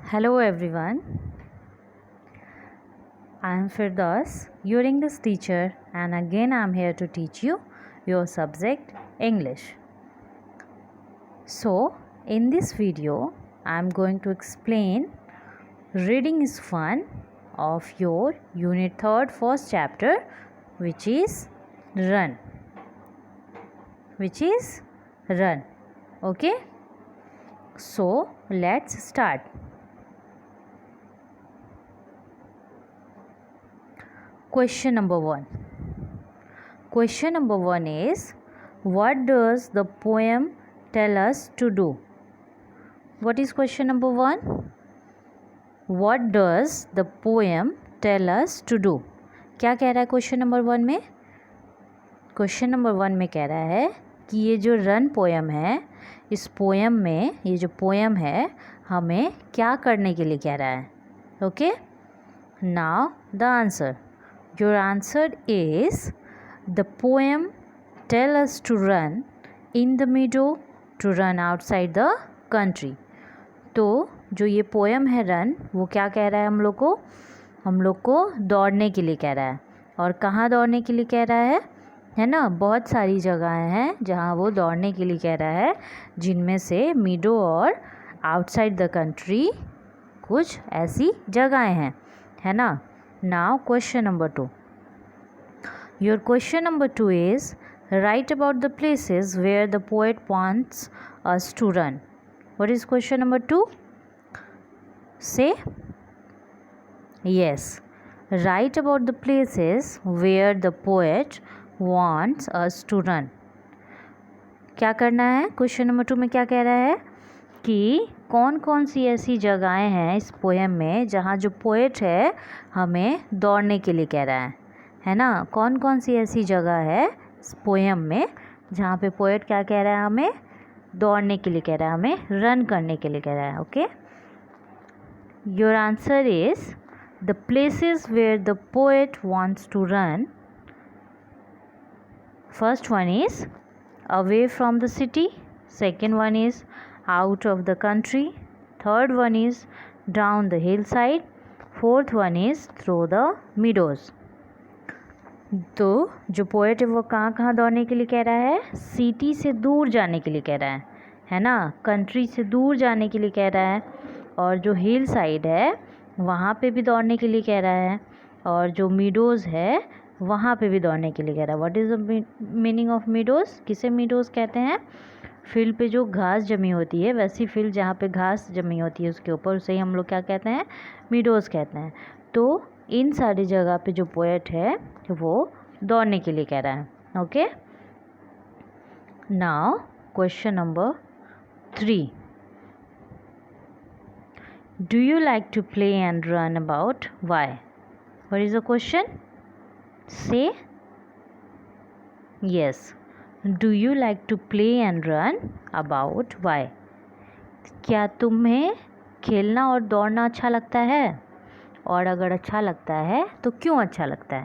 Hello everyone, I am Firdaus, your English teacher, and again I am here to teach you your subject English. So, in this video, I am going to explain Reading is Fun of your Unit 3rd first chapter, which is Run. Okay? So, let's start. Question number 1. Question number 1 is, what does the poem tell us to do? What is question number 1? What does the poem tell us to do? क्या कह रहा है question number 1 में? Question number 1 में कह रहा है कि ये जो रन पोएम है, इस पोएम में ये जो पोएम है हमें क्या करने के लिए कह रहा है. Okay, now the answer. Your answer is, the poem tell us to run in the meadow, to run outside the country. तो जो ये पोएम है रन, वो क्या कह रहा है हम लोग को दौड़ने के लिए कह रहा है. और कहाँ दौड़ने के लिए कह रहा है ना. बहुत सारी जगहें हैं जहाँ वो दौड़ने के लिए कह रहा है, जिनमें से मीडो और आउटसाइड द कंट्री कुछ ऐसी जगहें हैं, है ना. Now question number 2. Your question number 2 is, write about the places where the poet wants us to run. What is question number 2? Say. Yes. Write about the places where the poet wants us to run. क्या करना है? Question number 2 में क्या कह रहा है कि कौन कौन सी ऐसी जगहें हैं इस पोएम में जहाँ जो पोएट है हमें दौड़ने के लिए कह रहा है ना. कौन कौन सी ऐसी जगह है इस पोएम में जहाँ पे पोएट क्या कह रहा है, हमें दौड़ने के लिए कह रहा है, हमें रन करने के लिए कह रहा है. Okay, your answer is the places where the poet wants to run. First one is away from the city, second one is out of the country, third one is down the hillside, fourth one is through the meadows. तो जो poet है वो कहाँ कहाँ दौड़ने के लिए कह रहा है? सिटी से दूर जाने के लिए कह रहा है ना. कंट्री से दूर जाने के लिए कह रहा है. और जो हिल साइड है वहाँ पे भी दौड़ने के लिए कह रहा है. और जो मीडोज़ है वहाँ पे भी दौड़ने के लिए कह रहा है. What is the meaning of meadows? किसे मीडोज़ कहते हैं? फील्ड पे जो घास जमी होती है, वैसी फील्ड जहाँ पे घास जमी होती है उसके ऊपर, उसे ही हम लोग क्या कहते हैं? मीडोज़ कहते हैं. तो इन सारी जगह पे जो पोएट है वो दौड़ने के लिए कह रहा है. Okay, now question number 3. Do you like to play and run about? Why? What is the question? Say. Yes. Do you like to play and run? About why? क्या तुम्हें खेलना और दौड़ना अच्छा लगता है? और अगर अच्छा लगता है तो क्यों अच्छा लगता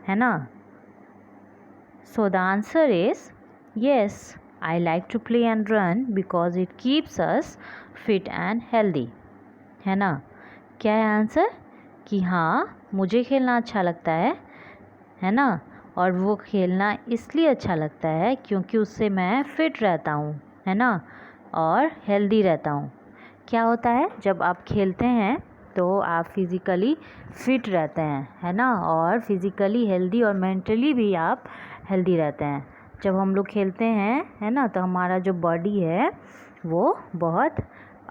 है ना. So the answer is yes, I like to play and run because it keeps us fit and healthy. है ना. क्या है आंसर? कि हाँ, मुझे खेलना अच्छा लगता है ना. और वो खेलना इसलिए अच्छा लगता है क्योंकि उससे मैं फ़िट रहता हूँ, है ना, और हेल्दी रहता हूँ. क्या होता है जब आप खेलते हैं तो आप फिज़िकली फ़िट रहते हैं, है ना, और फिज़िकली हेल्दी और मेंटली भी आप हेल्दी रहते हैं. जब हम लोग खेलते हैं, है ना, तो हमारा जो बॉडी है वो बहुत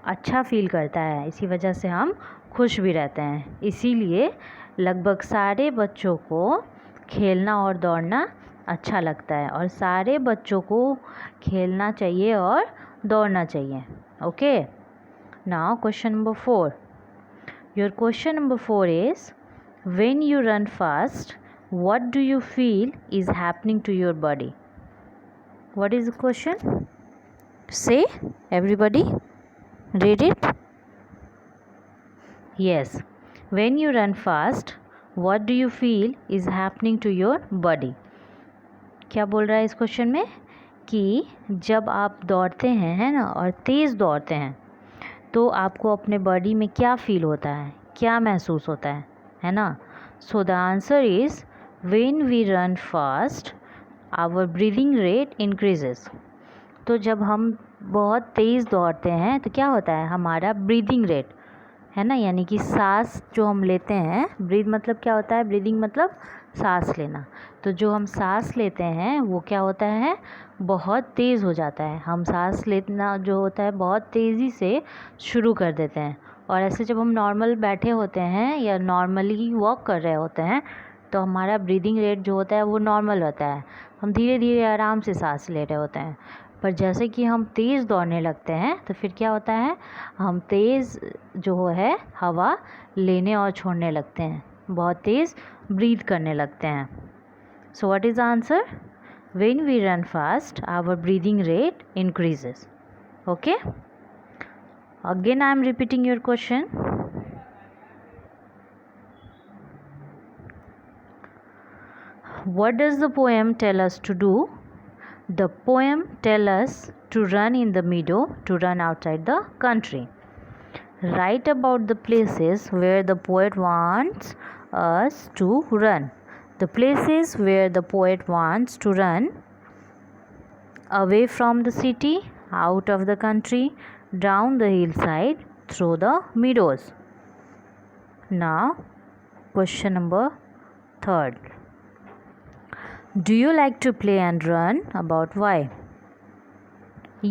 अच्छा फील करता है. इसी वजह से हम खुश भी रहते हैं. इसीलिए लगभग सारे बच्चों को खेलना और दौड़ना अच्छा लगता है और सारे बच्चों को खेलना चाहिए और दौड़ना चाहिए. Okay, now question number 4. Your question number 4 is, when you run fast what do you feel is happening to your body? What is the question? Say. Everybody read it. Yes. When you run fast What do you feel is happening to your body? क्या बोल रहा है इस question में कि जब आप दौड़ते हैं, है ना, और तेज़ दौड़ते हैं तो आपको अपने बॉडी में क्या फील होता है, क्या महसूस होता है ना? So the answer is when we run fast our breathing rate increases. तो जब हम बहुत तेज़ दौड़ते हैं तो क्या होता है, हमारा ब्रीदिंग रेट है ना, यानी कि सांस जो हम लेते हैं, ब्रीद मतलब क्या होता है, ब्रीदिंग मतलब सांस लेना। तो जो हम सांस लेते हैं वो क्या होता है, बहुत तेज़ हो जाता है। हम सांस लेना जो होता है बहुत तेज़ी से शुरू कर देते हैं। और ऐसे जब हम नॉर्मल बैठे होते हैं या नॉर्मली वॉक कर रहे होते हैं तो हमारा ब्रीदिंग रेट जो होता है वो नॉर्मल होता है, हम धीरे धीरे आराम से सांस ले रहे होते हैं। पर जैसे कि हम तेज़ दौड़ने लगते हैं तो फिर क्या होता है, हम तेज़ जो है हवा लेने और छोड़ने लगते हैं, बहुत तेज़ ब्रीथ करने लगते हैं। So what is answer, when we run fast our breathing rate increases. Okay, again I am repeating your question. What does the poem tell us to do? The poem tells us to run in the meadow, to run outside the country. Write about the places where the poet wants us to run. The places where the poet wants to run: away from the city, out of the country, down the hillside, through the meadows. Now, question number 3. Do you like to play and run? About why?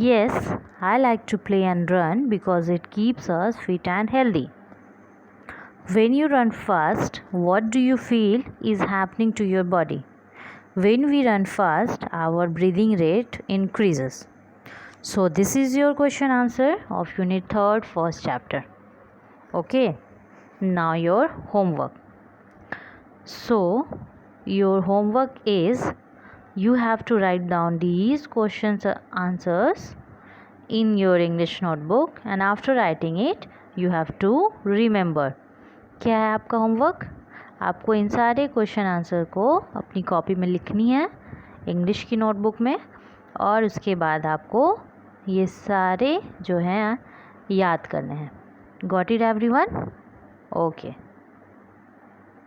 Yes, I like to play and run because it keeps us fit and healthy. When you run fast, what do you feel is happening to your body? When we run fast, our breathing rate increases. So this is your question answer of Unit 3, first chapter. Okay, now your homework. So your homework is, you have to write down these questions answers in your English notebook, and after writing it you have to remember. क्या है आपका homework? आपको इन सारे question answer को अपनी copy में लिखनी है इंग्लिश की नोटबुक में, और उसके बाद आपको ये सारे जो हैं याद करने हैं। Got it everyone? ओके।